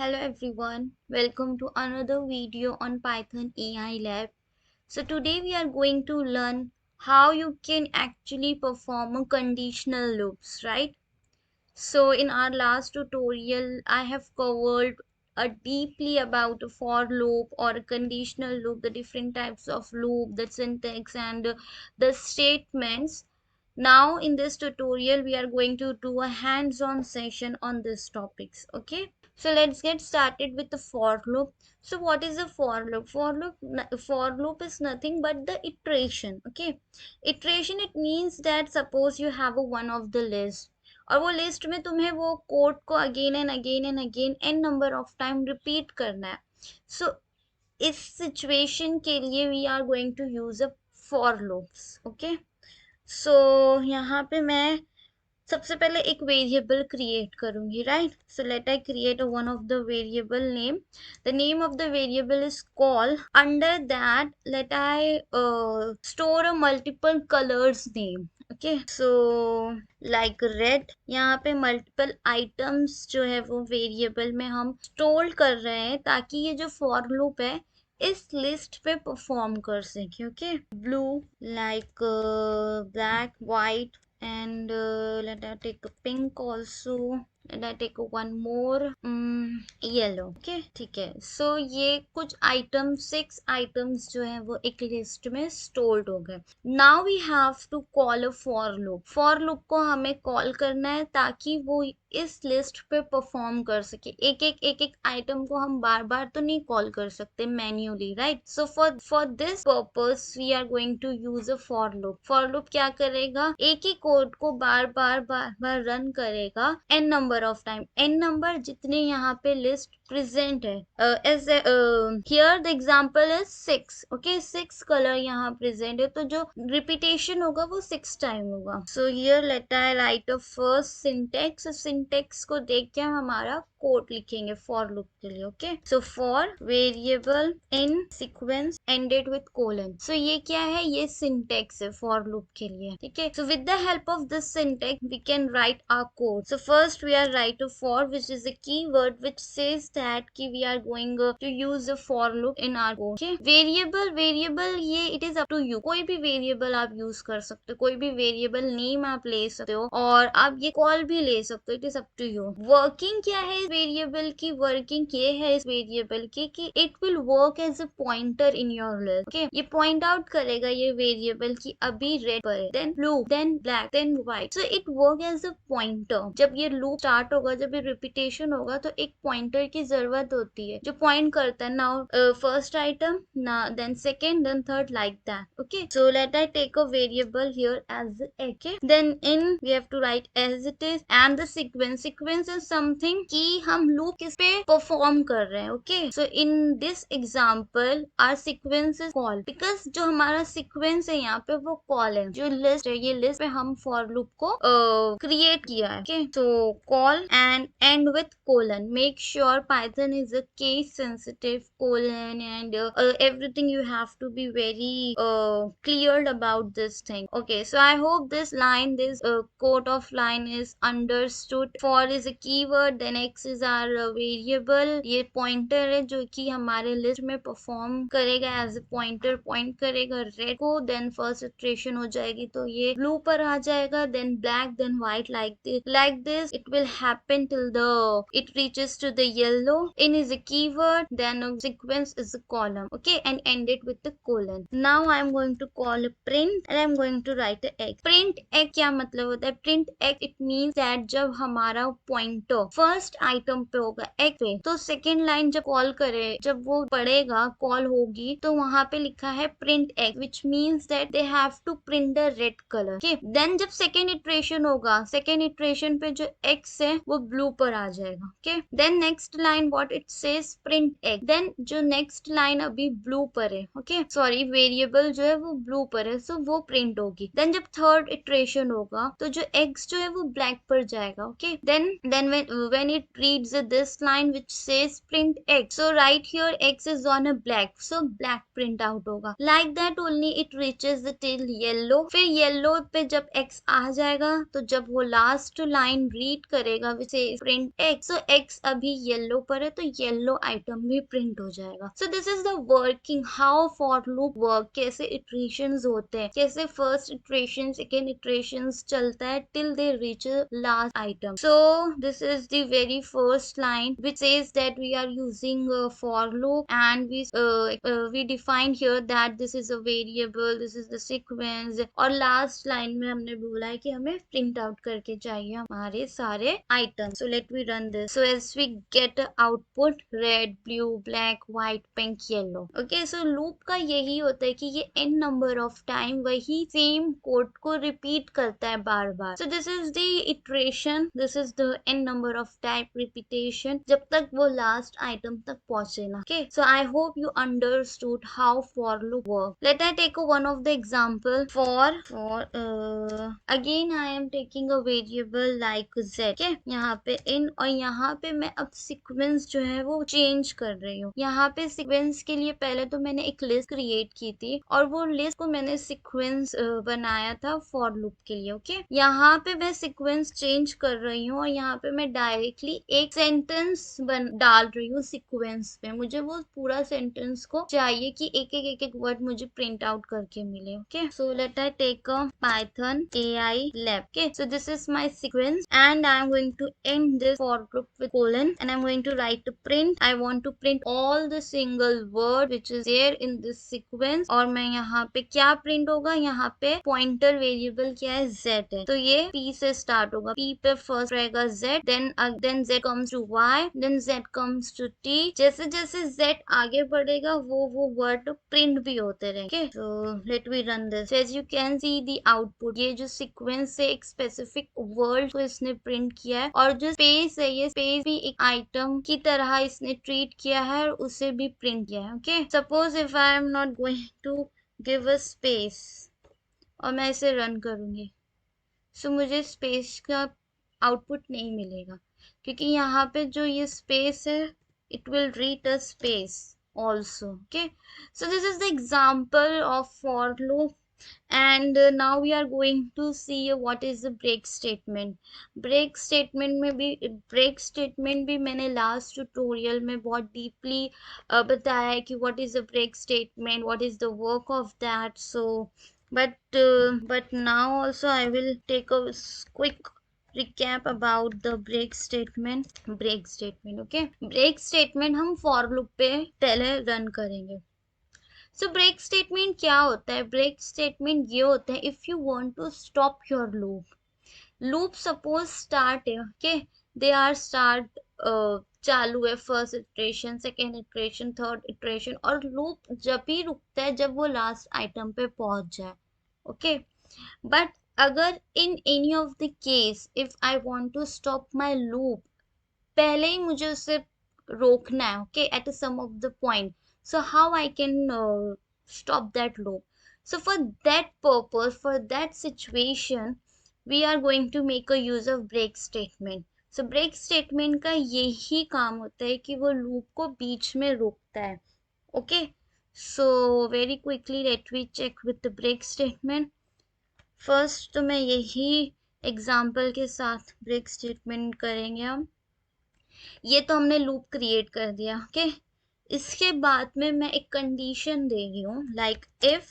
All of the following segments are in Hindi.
Hello everyone, welcome to another video on Python AI Lab. So today we are going to learn how you can actually perform a conditional loops, right? So in our last tutorial, I have covered deeply about a for loop or a conditional loop, the different types of loop, the syntax and the statements. Now in this tutorial, we are going to do a hands-on session on these topics, okay? So let's get started with the for loop. So what is a for loop? For loop is nothing but the iteration. Okay, iteration, it means that suppose you have a one of the list और वो लिस्ट में तुम्हें वो कोड को again and again and again n number of time repeat करना है. सो इस सिचुएशन के लिए we are going to use a for loops. Okay, so यहाँ पे मैं सबसे पहले एक वेरिएबल क्रिएट करूंगी, right? So let I create one of the variable name. The name of the variable is call. Under that let I store a multiple colours name. Okay, so like red. यहाँ पे मल्टीपल आइटम्स जो है वो वेरिएबल में हम स्टोर कर रहे हैं ताकि ये जो फॉर लूप है इस लिस्ट पे परफॉर्म कर सके. Okay, blue like black white and let I take a pink also. Let I take one more yellow. Okay, ठीक है. So ये कुछ items, 6 items जो है वो एक लिस्ट में stored हो गए. Now we have to call a for loop. For loop को हमें कॉल करना है ताकि वो इस लिस्ट पे परफॉर्म कर सके. एक आइटम को हम बार बार तो नहीं कॉल कर सकते manually, right? So for this purpose we are going to use a for loop. For loop क्या करेगा? एक ही कोड को बार बार रन करेगा n number of time. N number जितने यहाँ पे लिस्ट प्रेजेंट है. As here the example is 6. Okay, 6 colour यहाँ प्रेजेंट है तो जो रिपीटेशन होगा वो 6 टाइम होगा. So here let I write a first syntax. Syntax को देख के हम हमारा कोड लिखेंगे फॉर लूप के लिए. Okay, so for variable in sequence ended with colon. So ये क्या है? ये सिंटेक्स है फॉर लूप के लिए. ठीक है, so with the help of this syntax we can write our code. So first we are write a for which is a keyword which says that कि we are going to use a for loop in our code. Okay, variable ये it is up to you. कोई भी वेरिएबल आप यूज कर सकते हो, कोई भी वेरिएबल नेम आप ले सकते हो और आप ये कॉल भी ले सकते हो. It is up to you. Working क्या है वेरिएबल की? वर्किंग ये है इस वेरिएबल की कि it will work as a pointer in your list. Okay, ये पॉइंट आउट करेगा ये वेरिएबल की अभी रेड पर है, then blue, then black, then white. So it work as a pointer. जब ये लूप स्टार्ट होगा, जब ये रिपीटेशन होगा तो एक पॉइंटर की जरूरत होती है जो पॉइंट करता है. नाउ फर्स्ट आइटम, ना then second, then third, like that. Okay, so let I take a variable here as a. Then in we have to write as it is and the sequence. Sequence is something कि हम लूप किस पे परफॉर्म कर रहे हैं. Okay, so in this example our sequence is call because जो हमारा सीक्वेंस है यहाँ पे वो कॉल है. जो लिस्ट है ये लिस्ट पे हम फॉर लूप को क्रिएट किया है. Okay, so call and end with colon. Make sure Python is a case sensitive colon and everything you have to be very cleared about this thing. Okay, so I hope this line, this quote of line is understood. For is a keyword, then x is our variable. ये pointer है जो कि हमारे list में perform करेगा as a pointer, point करेगा red को, then first iteration हो जाएगी तो ये blue पर आ जाएगा, then black, then white, like this it will happen till the it reaches to the yellow. In is a keyword, then a sequence is a column. Okay, and end it with the colon. Now I am going to call a print and I am going to write a x. Print x क्या मतलब होता है? Print x it means that जब हमारा pointer first item पे होगा x पे, तो second line जब call करे, जब वो पढ़ेगा कॉल होगी तो वहां पे लिखा है print x, which means that they have to print the red color. Okay, then जब second iteration होगा, second iteration पे जो x है वो blue पर आ जाएगा. Okay, then next line what it says print x, then जो next line अभी blue पर है. Okay, sorry, वेरिएबल जो है वो ब्लू पर है सो वो प्रिंट होगी. देन जब थर्ड इटरेशन होगा तो जो x जो है वो ब्लैक पर जाएगा. Okay okay. Then when it reads this line which says print x, so right here x is on a black, so black print out होगा. Like that only it reaches the till yellow. फिर yellow पे जब x आ जाएगा तो जब वो last line read करेगा which says print x, so x अभी yellow पर है तो yellow item भी print हो जाएगा. So this is the working how for loop work, कैसे iterations होते हैं, कैसे first iteration second iterations चलता है till they reach a last item. So this is the very first line which says that we are using a for loop, and we define here that this is a variable, this is the sequence, और last line में हमने बोला है कि हमें print out करके चाहिए हमारे सारे items. So let me run this. So as we get a output red, blue, black, white, pink, yellow. Okay, so loop का यही होता है कि ये n number of time वही same code को repeat करता है बार बार. So this is the iteration, this is the n number of type repetition जब तक वो last item तक पहुंचे ना. Okay, so I hope you understood how for loop work. Let I take one of the example for again I am taking a variable like z. Okay, यहाँ पे in और यहाँ पे मैं अब sequence जो है वो change कर रही हूँ. यहाँ पे sequence के लिए पहले तो मैंने एक list create की थी और वो list को मैंने sequence बनाया था for loop के लिए. ओके, यहाँ पे मैं sequence change कर रही हूँ और यहाँ पे मैं directly एक sentence डाल रही हूँ sequence पे. मुझे वो पूरा sentence को चाहिए कि एक एक word मुझे print out करके मिले. Okay, so let I take a Python AI lab. Okay, so this is my sequence and I am going to end this for loop with colon and I am going to write a print. I want to print all the single word which is there in this sequence. और मैं यहाँ पे क्या print होगा, यहाँ पे pointer variable क्या है, z है, तो ये p से start होगा. p पे first रहेगा z, then z comes to y, then z comes to t. जैसे जैसे z आगे बढ़ेगा वो word print भी होते रहेंगे. Okay, so let me run this. So as you can see the output, ये जो sequence से एक specific word को इसने print किया है और जो space है ये space भी एक item की तरह इसने treat किया है और उसे भी print किया है. Okay, suppose if I am not going to give a space और मैं इसे run करूंगी, so मुझे space का output नहीं मिलेगा क्योंकि यहाँ पे जो ये space है it will read a space also. Okay, so this is the example of for loop. And now we are going to see what is the break statement. break statement भी मैंने last tutorial में बहुत deeply बताया है कि what is the break statement, what is the work of that. So but now also I will take a quick recap about the break statement. Okay, break statement हम for loop पे पहले run करेंगे. So break statement क्या होता है? break statement ये होता है if you want to stop your loop suppose start है. Okay, they are start चालू है, first iteration, second iteration, third iteration, और loop जब भी रुकता है जब वो last item पे पहुंच जाए. Okay, but अगर in any of the case if I want to stop my loop, पहले ही मुझे उसे रोकना है. Okay, at some of the point, so how I can stop that loop? So for that purpose, for that situation, we are going to make a use of break statement. So break statement का यही काम होता है कि वो loop को बीच में रोकता है. Okay, so very quickly let me check with the break statement. First तो मैं यही example के साथ break statement करेंगे हम. ये तो हमने लूप क्रिएट कर दिया. ओके, इसके बाद में मैं एक कंडीशन दे रही हूँ like if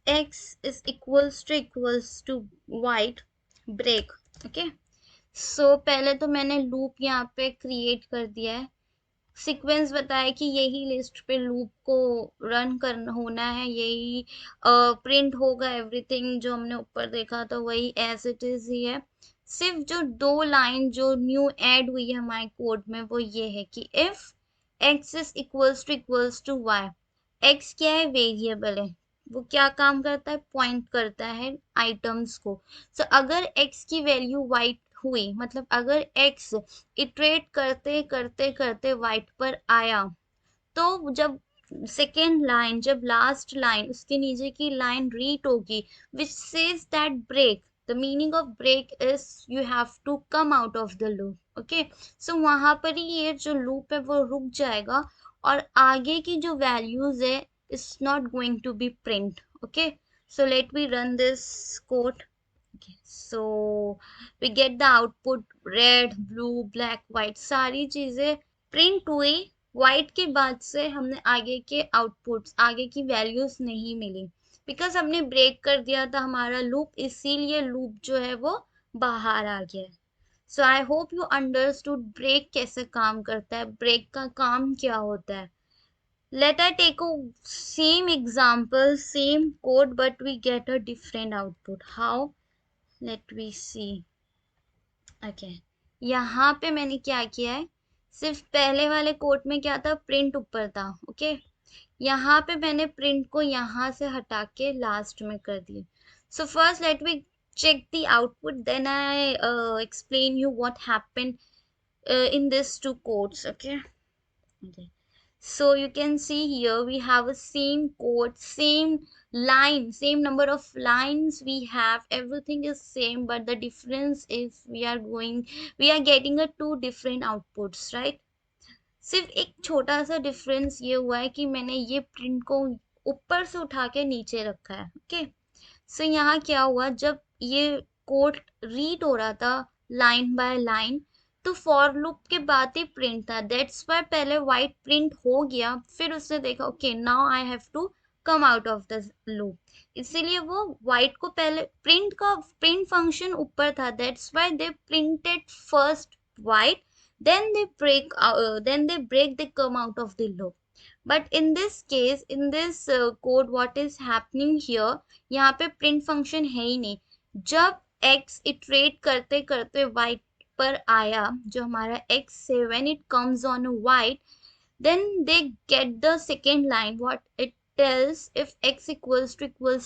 x is equals to white break. Okay, so पहले तो मैंने लूप यहाँ पे क्रिएट कर दिया है. सीक्वेंस बताया कि यही लिस्ट पे लूप को रन करना होना है, यही प्रिंट होगा, एवरीथिंग जो हमने ऊपर देखा था वही एज इट इज ही है. सिर्फ जो दो लाइन जो न्यू ऐड हुई है हमारे कोड में वो ये है कि if x is equals to y. x क्या है? वेरिएबल है. वो क्या काम करता है? पॉइंट करता है आइटम्स को. सो अगर x की वैल्यू y हुई, मतलब अगर x इटरेट करते करते करते वाइट पर आया, तो जब सेकेंड लाइन, जब लास्ट लाइन उसके नीचे की लाइन रीड होगी which says that break, the meaning of break is you have to come out of the loop. Okay, so वहां पर ही ये जो लूप है वो रुक जाएगा और आगे की जो वैल्यूज है is not going to be print. Okay, so let me run this code. Okay, so we get the output red, blue, black, white, सारी चीजें प्रिंट हुई। व्हाइट के बाद से हमने आगे के आउटपुट्स, आगे की वैल्यूज नहीं मिली बिकॉज हमने ब्रेक कर दिया था हमारा लूप, इसीलिए लूप जो है वो बाहर आ गया है। So I hope you understood break कैसे काम करता है, ब्रेक का काम क्या होता है। Let us take a same example, same code, but we get a different output. How? Let me see. Okay. यहाँ पे मैंने क्या किया है, सिर्फ पहले वाले कोड में क्या था, प्रिंट ऊपर था। ओके, यहाँ पे मैंने प्रिंट को यहाँ से हटा के लास्ट में कर दिया। So first let me check the output, then I explain you what happened in these two codes. Okay. Okay. So you can see here we have a same code, same line, same number of lines we have, everything is same, but the difference is we are getting a two different outputs, right? सिर्फ एक छोटा सा डिफरेंस ये हुआ है कि मैंने ये प्रिंट को ऊपर से उठा के नीचे रखा है। ओके, सो यहाँ क्या हुआ, जब ये कोड रीड हो रहा था लाइन बाय लाइन, तो फॉर लूप के बाद ही प्रिंट था, दैट्स वाई पहले व्हाइट प्रिंट हो गया, फिर उसने देखा okay now I have to come out of the loop, इसीलिए वो व्हाइट को पहले प्रिंट फंक्शन ऊपर था, that's why they printed first white, then they break, they come out of the loop. But in this case, in this code, what is happening here, यहाँ पे प्रिंट फंक्शन है ही नहीं। जब x इटरेट करते करते y पर आया, जो हमारा x है, when it comes on white, then they get the second line, what it tells, if x equals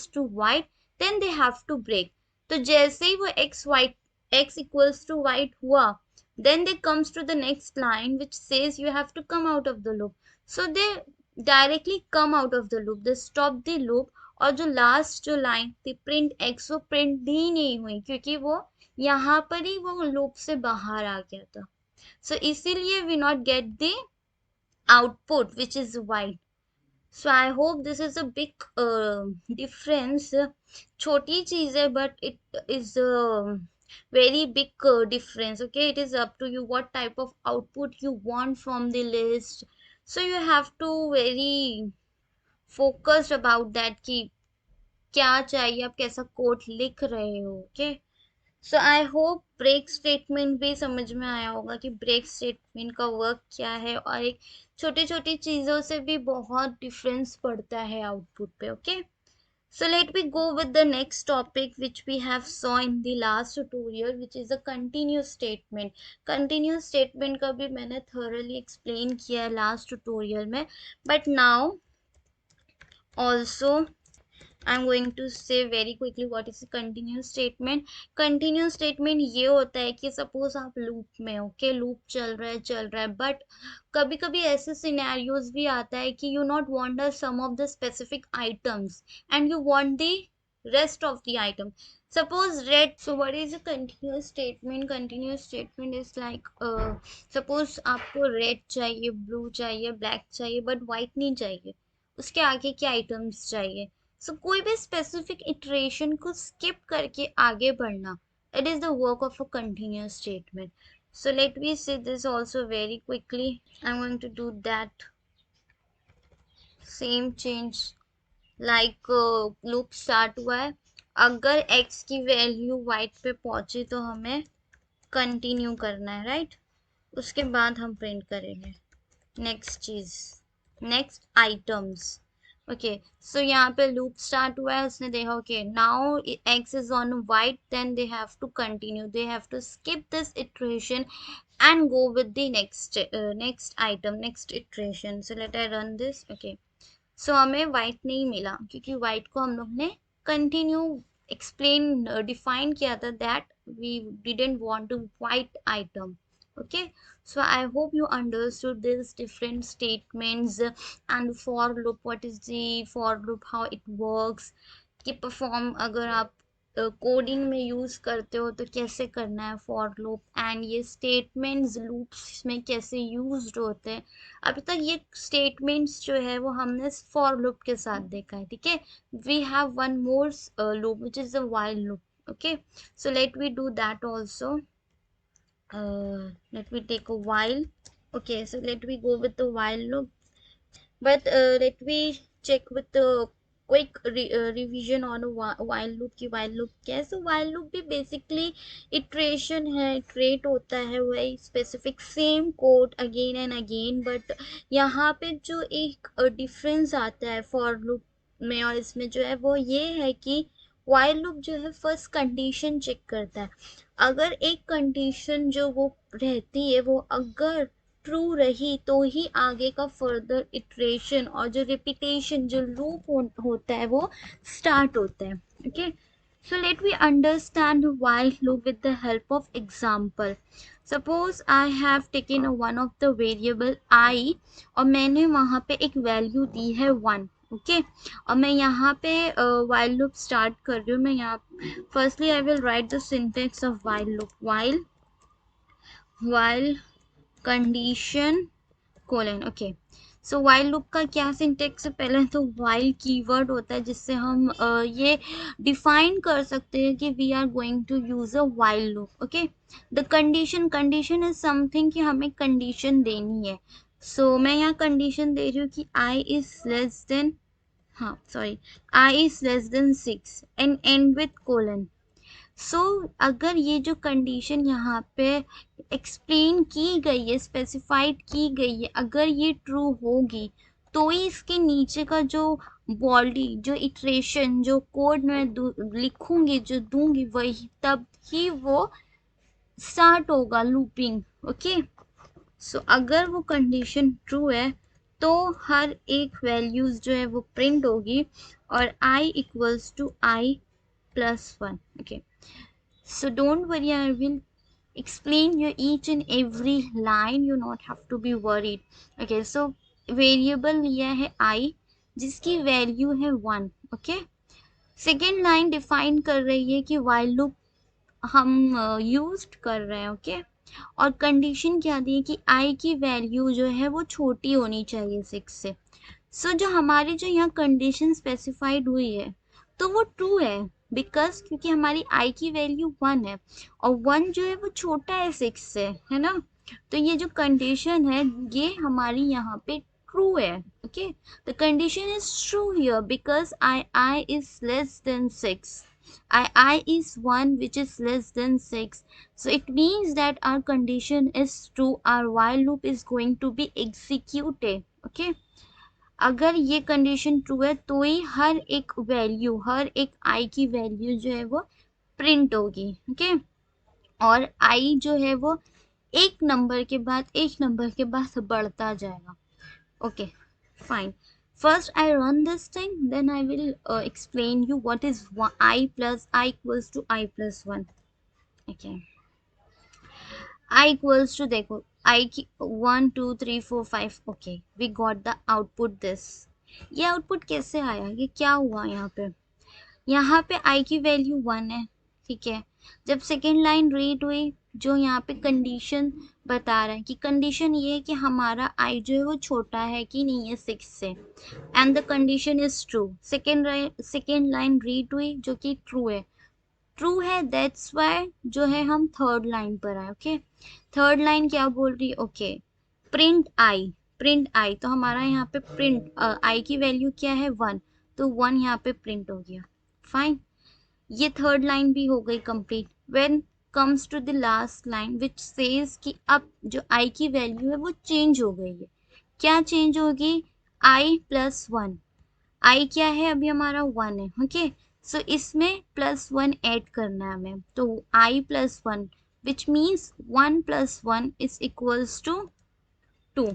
to white, then they have to break। तो जैसे ही वो x equals to white हुआ, then they comes to the next line which says you have to come out of the loop, so they directly come out of the loop, they stop the loop। और जो लास्ट जो लाइन थी प्रिंट एक्स, वो प्रिंट ही नहीं हुई क्योंकि वो यहाँ पर ही वो लूप से बाहर आ गया था। सो इसीलिए we not get the output which is white। So I hope this is a big difference, छोटी चीज है but it is a very big difference। Okay, it is up to you what type of output you want from the list, so you have to very focused about that कि क्या चाहिए, आप कैसा कोड लिख रहे हो। Okay, so I hope break statement भी समझ में आया होगा कि ब्रेक स्टेटमेंट का वर्क क्या है, और एक छोटी छोटी चीजों से भी बहुत डिफरेंस पड़ता है आउटपुट पे। Okay, so let me go with the next topic which we have saw in the last tutorial, which is a continuous statement। continuous statement का भी मैंने thoroughly explain किया है last tutorial में, but now also I'm going to say very quickly what is a continuous statement। continuous statement ये होता है कि सपोज आप लूप में, ओके, लूप चल रहा है बट कभी कभी ऐसे सिनेरियोज भी आता है कि you not want the some of the specific items and you want the rest of the item, suppose red। so what is a continuous statement? continuous statement is like suppose आपको red चाहिए, blue चाहिए, black चाहिए, but white नहीं चाहिए, उसके आगे के आइटम्स चाहिए। सो कोई भी स्पेसिफिक इटरेशन को स्किप करके आगे बढ़ना, it is the work of a continuous statement. So let me see this also very quickly. I am going to do that same change, like loop start हुआ है, अगर x की वैल्यू वाइट पे पहुंची तो हमें कंटिन्यू करना है, राइट? उसके बाद हम प्रिंट करेंगे नेक्स्ट चीज, नेक्स्ट आइटम्स। ओके, सो यहाँ पे लूप स्टार्ट हुआ है, उसने देखा okay now x is on white, then they have to continue, they have to skip this iteration and go with the next item, next iteration. So let I run this. Okay, so हमें वाइट नहीं मिला क्योंकि वाइट को हम लोग ने कंटिन्यू एक्सप्लेन डिफाइन किया था, that we didn't want to white item. okay, so I hope you understood these different statements and for loop, what is the for loop, how it works, कि perform अगर आप कोडिंग में यूज करते हो तो कैसे करना है फॉर लूप, एंड ये स्टेटमेंट्स लूप्स में कैसे यूज्ड होते हैं। अभी तक ये स्टेटमेंट्स जो है वो हमने फॉर लूप के साथ देखा है, ठीक है। We have one more loop which is the while loop, okay. So let we do that also. Let me take a while. Okay, so let me go with the while loop. But let me check with the quick revision on a while loop की while loop क्या है. So while loop भी basically iteration है, iterate होता है वही specific same code again and again. But यहाँ पे जो एक difference आता है for loop में और इसमें जो है वो ये है कि while loop जो है first condition check करता है. अगर एक कंडीशन जो वो रहती है वो अगर ट्रू रही तो ही आगे का फर्दर इटरेशन और जो रिपीटेशन जो लूप होता है वो स्टार्ट होता है, okay. So let me understand the while loop with the help of example. Suppose I have taken a one of the variable I और मैंने वहाँ पे एक वैल्यू दी है 1, ओके. और मैं यहाँ पे while loop स्टार्ट कर रही हूँ. मैं यहाँ firstly I will write the syntax of while loop. while condition colon, okay. So while loop का क्या सिंटेक्स है. पहले तो while कीवर्ड होता है जिससे हम ये डिफाइन कर सकते हैं कि we are going to use a while loop, okay. The condition is something कि हमें कंडीशन देनी है. सो मैं यहाँ कंडीशन दे रही हूँ कि i इज लेस देन, हाँ sorry, i is less than 6 and end with colon. So अगर ये जो कंडीशन यहाँ पे एक्सप्लेन की गई है, स्पेसिफाइड की गई है, अगर ये ट्रू होगी तो ही इसके नीचे का जो बॉडी जो इटरेशन जो कोड मैं लिखूंगी जो दूंगी वही तब ही वो स्टार्ट होगा लूपिंग, ओके. सो अगर वो कंडीशन ट्रू है तो हर एक वैल्यूज जो है वो प्रिंट होगी और i equals to i plus 1, okay. So don't worry, I will explain you each and every line. You not have to be worried. Okay, so variable लिया है I जिसकी वैल्यू है 1, okay. सेकेंड लाइन डिफाइन कर रही है कि while loop हम यूज कर रहे हैं, ओके. और कंडीशन क्या दी है कि I की वैल्यू जो है वो छोटी होनी चाहिए 6 से. सो जो हमारी जो यहाँ कंडीशन स्पेसिफाइड हुई है तो वो ट्रू है बिकॉज क्योंकि हमारी i की वैल्यू 1 है और 1 जो है वो छोटा है 6 से, है ना. तो ये जो कंडीशन है ये हमारी यहाँ पे ट्रू है, okay. The condition is true here because i is less than 6. I is 1 which is less than 6. So it means that our condition is true. Our while loop is going to be executed, okay. अगर ये कंडीशन ट्रू है तो ही हर एक वैल्यू हर एक i की वैल्यू जो है वो प्रिंट होगी, ओके. और i जो है वो एक नंबर के बाद बढ़ता जाएगा, okay. Fine. First I run this thing, then I will explain you what is I plus I equals to I plus 1, okay. I equals to देखो I की 1 2 3 4 5, okay. We got the output this. ये आउटपुट कैसे आया, ये क्या हुआ यहाँ पे I की वैल्यू 1 है, ठीक है. जब सेकेंड लाइन रीड हुई जो यहाँ पे कंडीशन बता रहा है कि कंडीशन ये है कि हमारा I जो है वो छोटा है कि नहीं है 6 से and the condition is true. Second line read हुई जो कि ट्रू है, ट्रू है. दैट्स वाई जो है हम थर्ड लाइन पर आए, ओके. थर्ड लाइन क्या बोल रही है, ओके. प्रिंट आई तो हमारा यहाँ पे प्रिंट आई की वैल्यू क्या है 1, तो 1 यहाँ पे प्रिंट हो गया. फाइन. ये थर्ड लाइन भी हो गई complete. When comes to the last line which says कि अब जो आई की वैल्यू है वो चेंज हो गई है. क्या चेंज होगी, आई प्लस 1. आई क्या है अभी हमारा 1 है, ओके. सो इसमें प्लस 1 ऐड करना है हमें, तो i plus 1 which means 1 plus 1 is equals to 2.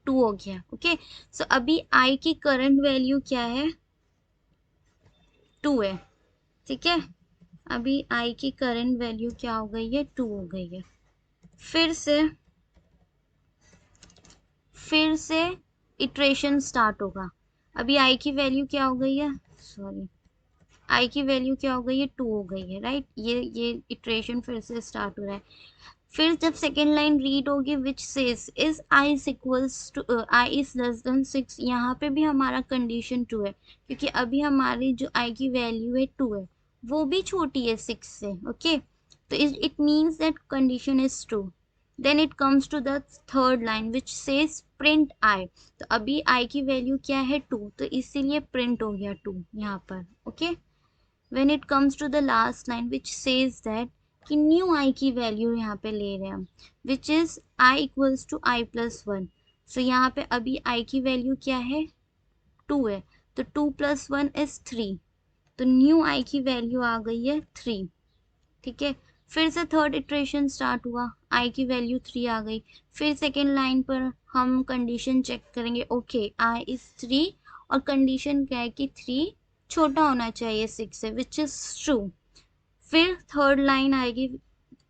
2 हो गया, ओके. सो अभी आई की करंट वैल्यू क्या है, 2 है, ठीक है. अभी आई की करंट वैल्यू क्या हो गई है, 2 हो गई है. फिर से इटरेशन स्टार्ट होगा. अभी आई की वैल्यू क्या हो गई है, सॉरी आई की वैल्यू क्या हो गई है, 2 हो गई है, राइट। ये इटरेशन फिर से स्टार्ट हो रहा है। फिर जब सेकेंड लाइन रीड होगी which says is i is equals to i is less than 6, यहाँ पे भी हमारा कंडीशन 2 है, क्योंकि अभी हमारी जो आई की वैल्यू है 2 है, वो भी छोटी है 6 से, ओके। तो it means that condition is true. Then it comes to the third line which says print i. तो अभी आई की वैल्यू क्या है, 2, तो इसीलिए प्रिंट हो गया 2 यहाँ पर, okay. when it comes to the last line which says that कि न्यू आई की वैल्यू यहाँ पे ले रहे हैं हम, which is i equals to i plus 1। सो यहाँ पे अभी आई की वैल्यू क्या है, 2 है, तो 2 प्लस 1 इज 3, तो न्यू आई की वैल्यू आ गई है 3, ठीक है। फिर से थर्ड इटरेशन स्टार्ट हुआ, आई की वैल्यू 3 आ गई। फिर सेकेंड लाइन पर हम कंडीशन चेक करेंगे, ओके आई इज 3 और कंडीशन क्या है कि 3 छोटा होना चाहिए 6 से, विच इज ट्रू। फिर थर्ड लाइन आएगी,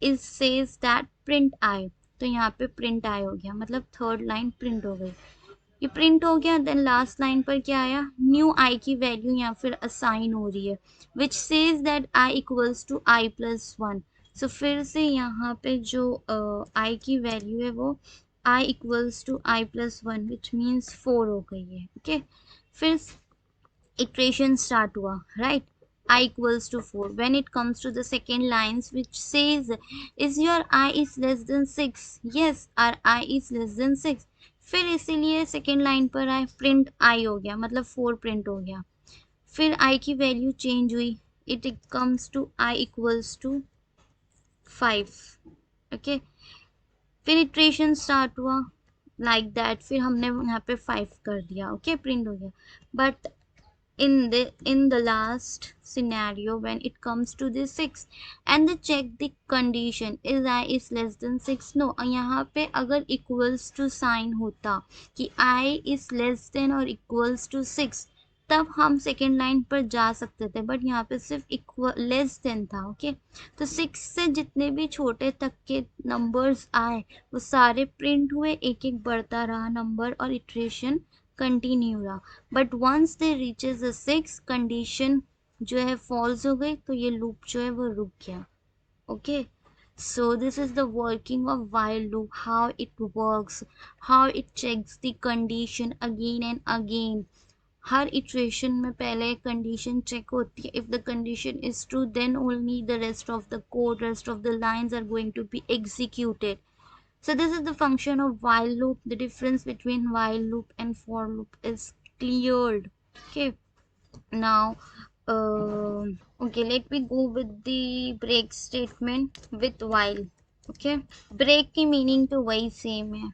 is says that print i, तो यहाँ पे प्रिंट आई हो गया, मतलब थर्ड लाइन प्रिंट हो गई, ये प्रिंट हो गया। देन लास्ट लाइन पर क्या आया, न्यू आई की वैल्यू यहाँ फिर असाइन हो रही है, which says that i equals to i plus 1। सो फिर से यहाँ पे जो आई की वैल्यू है वो i equals to i plus 1 which means 4 हो गई है, ओके। फिर iteration start हुआ, right, I equals to 4 when it comes to the second lines which says is your I is less than 6, yes our I is less than 6। फिर इसीलिए सेकेंड लाइन पर आए प्रिंट आई हो गया, मतलब 4 प्रिंट हो गया। फिर आई की वैल्यू चेंज हुई, it comes to i equals to 5, okay. फिर इटरेशन स्टार्ट हुआ लाइक दैट, फिर हमने यहाँ पे 5 कर दिया, ओके, प्रिंट हो गया। But in the last scenario when it comes to the 6 and they check the condition is I is less than 6, no, यहाँ पे अगर equals to sign होता कि I is less than or equals to 6, तब हम सेकेंड लाइन पर जा सकते थे, बट यहाँ पे सिर्फ इक्वल लेस देन था, ओके। तो 6 से जितने भी छोटे तक के नंबर्स आए वो सारे प्रिंट हुए, एक एक बढ़ता रहा नंबर और इटरेशन कंटिन्यू रहा। But once they reaches the 6 condition जो है फॉल्स हो गई, तो ये लूप जो है वो रुक गया, okay. So this is the working of while loop, how it works, how it checks the condition again and again। हर इटरेशन में पहले कंडीशन चेक होती है, if the condition is true then only the rest of the code, rest of the lines are going to be executed. So this is the function of while loop. The difference between while loop and for loop is cleared. Okay. Now, okay, let me go with the break statement with while. Okay. Break की meaning तो वही same है,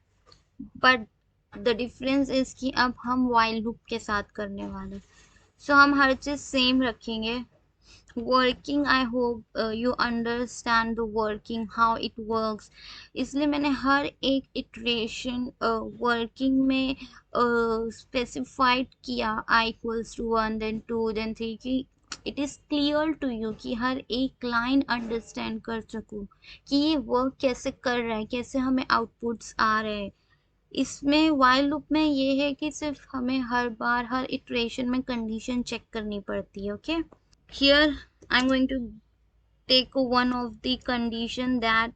but the difference is कि अब हम while loop के साथ करने वाले, so हम हर चीज same रखेंगे। Working, I hope you understand the working how it works, इसलिए मैंने हर एक इटरेशन वर्किंग में स्पेसिफाइड किया, i equals to 1 then 2 then 3, कि it is clear to you कि हर एक लाइन अंडरस्टैंड कर सकूँ कि ये वर्क कैसे कर रहा है, कैसे हमें आउटपुट्स आ रहे हैं। इसमें वाइल लूप में ये है कि सिर्फ हमें हर बार हर इटरेशन में कंडीशन चेक करनी पड़ती है, okay. Here I'm going to take one of the condition that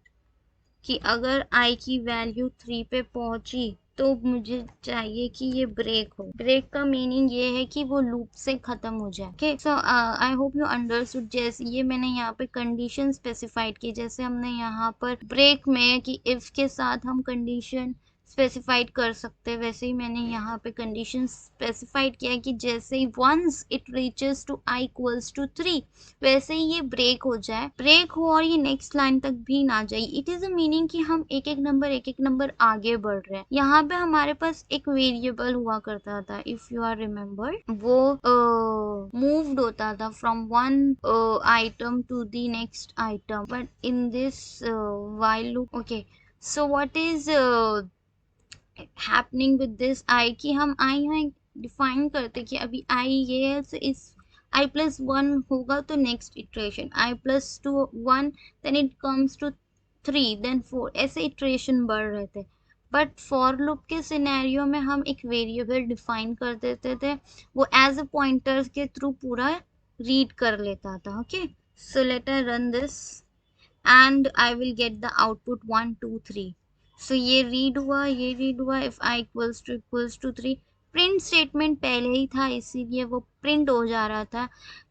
कि अगर I की वैल्यू 3 पे पहुंची तो मुझे चाहिए कि ये ब्रेक हो। ब्रेक का मीनिंग ये है कि वो लूप से खत्म हो जाए, okay. So I hope you understood. जैसे ये मैंने यहाँ पे कंडीशन स्पेसिफाइड की, जैसे हमने यहाँ पर ब्रेक में कि इफ के साथ हम कंडीशन स्पेसिफाइड कर सकते हैं, वैसे ही मैंने यहाँ पे कंडीशन स्पेसिफाइड किया है कि जैसे ही once it reaches to i equals to 3 वैसे ही ये ब्रेक हो जाए, ब्रेक हो और ये नेक्स्ट लाइन तक भी ना जाए। इट इज अ मीनिंग कि हम एक एक नंबर आगे बढ़ रहे हैं। यहाँ पे हमारे पास एक वेरिएबल हुआ करता था, इफ यू आर रिमेम्बर, वो मूव्ड होता था from one item to the next item, but in this while loop, okay. So what is happening with this i, कि हम आई यहाँ डिफाइन करते कि अभी आई ये है, so इस आई प्लस 1 होगा तो next iteration i plus 2 1 then it comes to 3 then 4, ऐसे इटरेशन बढ़ रहे थे। बट फॉर लूप के सिनेरियो में हम एक वेरिएबल डिफाइन कर देते थे, वो एज अ पॉइंटर के थ्रू पूरा रीड कर लेता था. Okay, so let us run this and I will get the output 1 2 3. So ये रीड हुआ. If I equals to 3, print statement पहले ही था इसीलिए वो प्रिंट हो जा रहा था.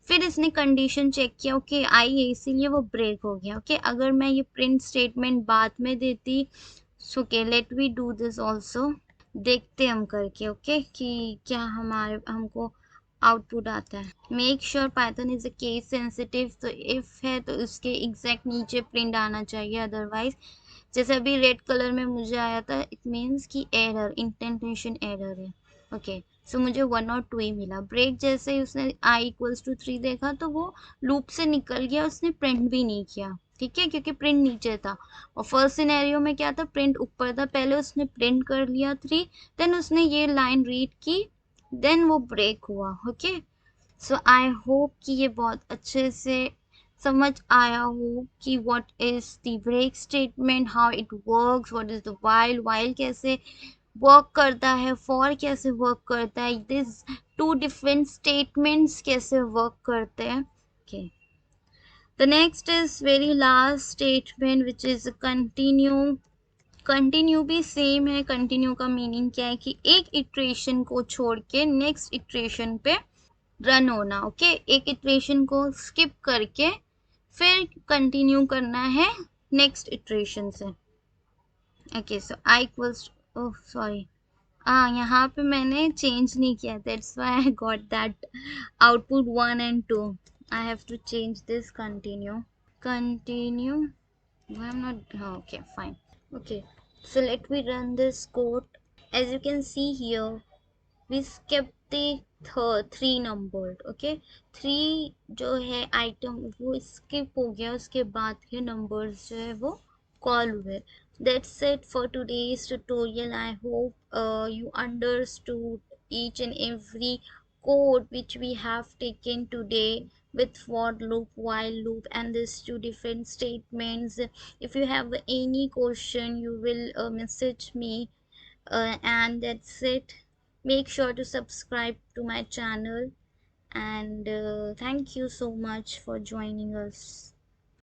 फिर इसने कंडीशन चेक किया, ओके आई है इसीलिए वो ब्रेक हो गया. ओके, अगर मैं ये प्रिंट स्टेटमेंट बाद में देती, okay let we do this also. देखते हम करके, ओके कि क्या हमारे हमको आउटपुट आता है. Make sure Python is a case sensitive, तो इफ है तो उसके एग्जैक्ट नीचे प्रिंट आना चाहिए, अदरवाइज जैसे अभी रेड कलर में मुझे आया था, इट मीन्स कि एरर, इंटेंटेशन एरर है. ओके, सो मुझे 1 और 2 ही मिला. ब्रेक जैसे ही उसने आई इक्वल्स टू 3 देखा तो वो लूप से निकल गया, उसने प्रिंट भी नहीं किया. ठीक है, क्योंकि प्रिंट नीचे था. और फर्स्ट सिनेरियो में क्या था, प्रिंट ऊपर था. पहले उसने प्रिंट कर लिया 3, देन उसने ये लाइन रीड की, देन वो ब्रेक हुआ. ओके, सो आई होप कि ये बहुत अच्छे से समझ आया हो कि what is the break statement, how it works, what is the while कैसे वर्क करता है, फॉर कैसे वर्क करता है, दिस टू डिफरेंट स्टेटमेंट्स कैसे वर्क करते हैं. Okay, the next is very last statement which is continue. Continue भी सेम है. कंटिन्यू का मीनिंग क्या है कि एक इटरेशन को छोड़ के नेक्स्ट इटरेशन पे रन होना. ओके, एक इटरेशन को स्किप करके फिर कंटिन्यू करना है नेक्स्ट इटरेशन से. Okay, so i equals, oh sorry, यहाँ पे मैंने चेंज नहीं किया, that's why I got that output 1 and 2. I have to change this. Continue why I'm not, oh, okay fine. Okay, so let me run this code. As you can see here, we skipped the third 3 numbered. Okay, 3 जो है आइटम वो स्किप हो गया, उसके बाद के नंबर्स जो है वो कॉल हुए. That's it for today's tutorial. I hope you understood each and every code which we have taken today with for loop, while loop, and these two different statements. If you have any question, you will message me. And that's it. Make sure to subscribe to my channel, and thank you so much for joining us.